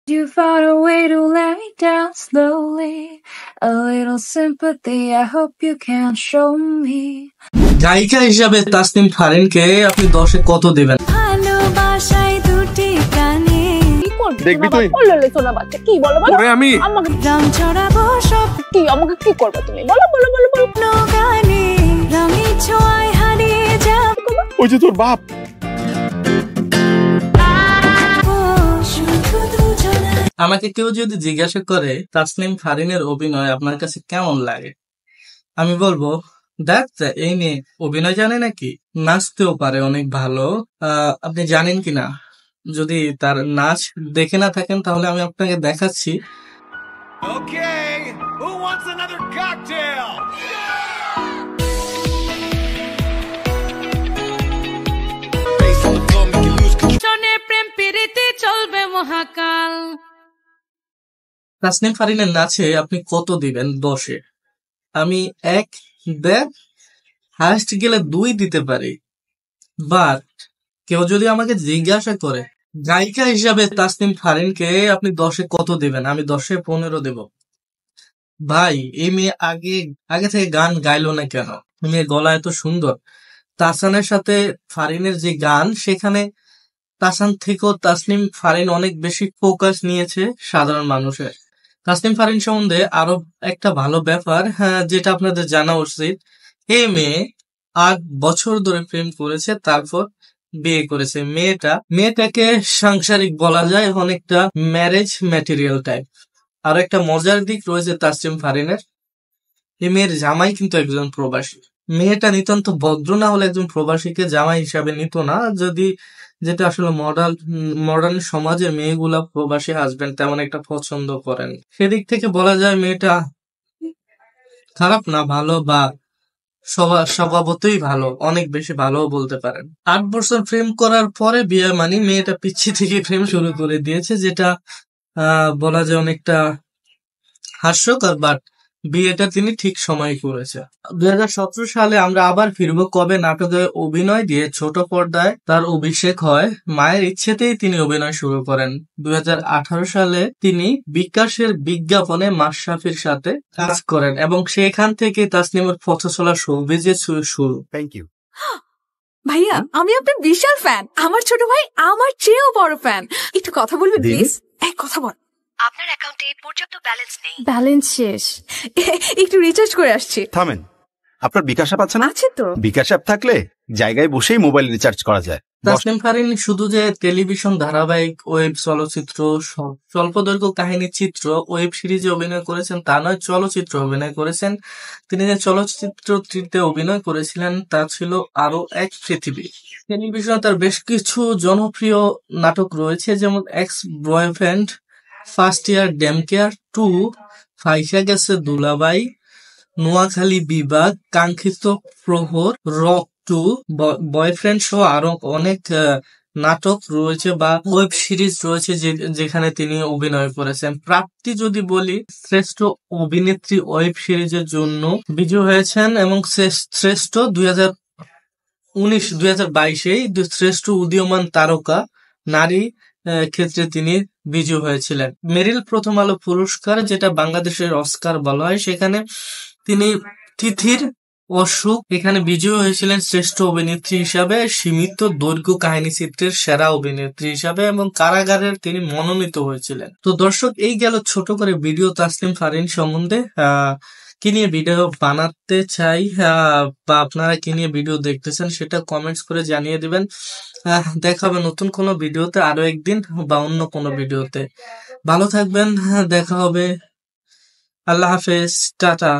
You found a way to let me down slowly. A little sympathy, I hope you can show me. গায়িকা হিসাবে তাসনিম ফারিনকে আপনি 10 এ কত দিবেন? ভালোবাসায় দুটি কানে দেখবি তুই সোনা বাচ্চা কি বলো বলো ওরে আমি আমাকে রং ছড়াবো সব কি আমাকে কি করবে তুমি বলো বলো বলো বলো গানে রঙের ছোঁয়ায় হারিয়ে যাব ওই যে তোর বাপ শুধু দুজনায়। আমাকে কেউ যদি জিজ্ঞাসা করে তাসনিম ফারিনের অভিনয় আপনার কাছে কেমন লাগে, আমি বলবো দেখ এই মেয়ে অভিনয় জানে নাকি, নাচতেও পারে অনেক ভালো। আপনি জানেন কিনা, যদি তার নাচ দেখে না থাকেন তাহলে আমি আপনাকে দেখাচ্ছি। Okay, who wants another cocktail? চনে প্রেম প্রীতি চলবে মহাকাল। তাসনিম ফারিনের নাচে আপনি কত দিবেন 10 এ? আমি 1 1.5 হাইস্ট গেলে 2 দিতে পারি। বাট কেউ যদি আমাকে জিজ্ঞাসা করে গায়িকা হিসাবে তাসনিম ফারিনকে আপনি 10 এ কত দিবেন, আমি 10 এ 15 দেব। ভাই এই মেয়ে আগে থেকে গান গাইলো না কেন? মেয়ের গলা এত সুন্দর। তাসানের সাথে ফারিনের যে গান, সেখানে তাসান থেকেও তাসনিম ফারিন অনেক বেশি ফোকাস নিয়েছে সাধারণ মানুষের। তাসনিম ফারিন সম্বন্ধে আরো একটা ভালো ব্যাপার, যেটা আপনাদের জানা উচিত, এই মেয়ে 8 বছর ধরে প্রেম করেছে, তারপর বিয়ে করেছে। মেয়েটাকে সাংসারিক বলা যায়, অনেকটা ম্যারেজ ম্যাটেরিয়াল টাইপ। আর একটা মজার দিক রয়েছে তাসনিম ফারিনের, এই মেয়ের জামাই কিন্তু একজন প্রবাসী। মেয়েটা নিতান্ত ভদ্র না হলে একজন প্রবাসীকে জামাই হিসাবে নিত না, যেটা আসলে মডার্ন সমাজের মেয়েগুলা প্রবাসী হাজবেন্ড তেমন একটা পছন্দ করেন। সেদিক থেকে বলা যায় মেয়েটা খারাপ না, ভালো, বা স্বভাবতই ভালো, অনেক বেশি ভালো বলতে পারেন। 8 বছর প্রেম করার পরে বিয়ে মানে মেয়েটা পিচ্ছি থেকে প্রেম শুরু করে দিয়েছে, যেটা বলা যায় অনেকটা হাস্যকর। বাট বিয়েটা তিনি ঠিক সময় করেছে। 2017 সালে আমরা আবার ফিরবো কবে নাটকে অভিনয় দিয়ে ছোট পর্দায় তার অভিষেক হয়। মায়ের ইচ্ছেতেই তিনি অভিনয় শুরু করেন। 2018 সালে তিনি বিকাশের বিজ্ঞাপনে মাশরাফির সাথে কাজ করেন এবং সেখান থেকে তাসনিমের পথ চলা শোবিজের শুরু। থ্যাংক ইউ ভাইয়া আমি আপনার বিশাল ফ্যান। আমার ছোট ভাই আমার চেয়েও বড় ফ্যান। একটু কথা বলবেন প্লিজ? কথা বল। আপনার অ্যাকাউন্টে পর্যাপ্ত ব্যালেন্স নেই। ব্যালেন্স শেষ, একটু রিচার্জ করে আসছি। থামেন, আপনার বিকাশ অ্যাপ আছে না? আছে তো। বিকাশ অ্যাপ থাকলে জায়গায় বসেই মোবাইল রিচার্জ করা যায়। তাসনিম ফারিন শুধু যে টেলিভিশন ধারাবাহিক, ওয়েব চলচ্চিত্র, স্বল্পদৈর্ঘ্য কাহিনী চিত্র, ওয়েব সিরিজে অভিনয় করেছেন তা নয়, চলচ্চিত্র অভিনয় করেছেন। তিনি যে চলচ্চিত্রটিতে অভিনয় করেছিলেন তা ছিল আরো এক পৃথিবী। টেলিভিশনে তার বেশ কিছু জনপ্রিয় নাটক রয়েছে, যেমন ex boyfriend, first year damn care 2, ফাইসা গেছে দুলাবাই, নোয়াখালী বিভাগ, কাঙ্ক্ষিত প্রহর, রক 2, বয়ফ্রেন্ড সহ আরো অনেক নাটক রয়েছে বা ওয়েব সিরিজ রয়েছে যেখানে তিনি অভিনয় করেছেন। প্রাপ্তি যদি বলি, শ্রেষ্ঠ অভিনেত্রী ওয়েব সিরিজের জন্য বিজয়ী হয়েছেন এবং শ্রেষ্ঠ 2022 শ্রেষ্ঠ উদীয়মান তারকা নারী ক্ষেত্রে তিনি বিজয়ী হয়েছিলেন। মেরিল প্রথম আলো পুরস্কার, যেটা বাংলাদেশের অস্কার বলা হয়, সেখানে তিনি তিথির অসুখ এখানে বিজয়ী হয়েছিলেন শ্রেষ্ঠ অভিনেত্রী হিসাবে, সীমিত দৈর্ঘ্য কাহিনী চিত্রের সেরা অভিনেত্রী হিসাবে, এবং কারাগারের তিনি মনোনীত হয়েছিলেন। তো দর্শক, এই গেল ছোট করে ভিডিও তাসনিম ফারিন সম্বন্ধে। কি নিয়ে ভিডিও বানাতে চাই বা আপনারা কি নিয়ে ভিডিও দেখতেছেন সেটা কমেন্টস করে জানিয়ে দিবেন। দেখা হবে নতুন কোনো ভিডিওতে আরো একদিন বা অন্য কোনো ভিডিওতে। ভালো থাকবেন, দেখা হবে। আল্লাহ হাফেজ, টাটা।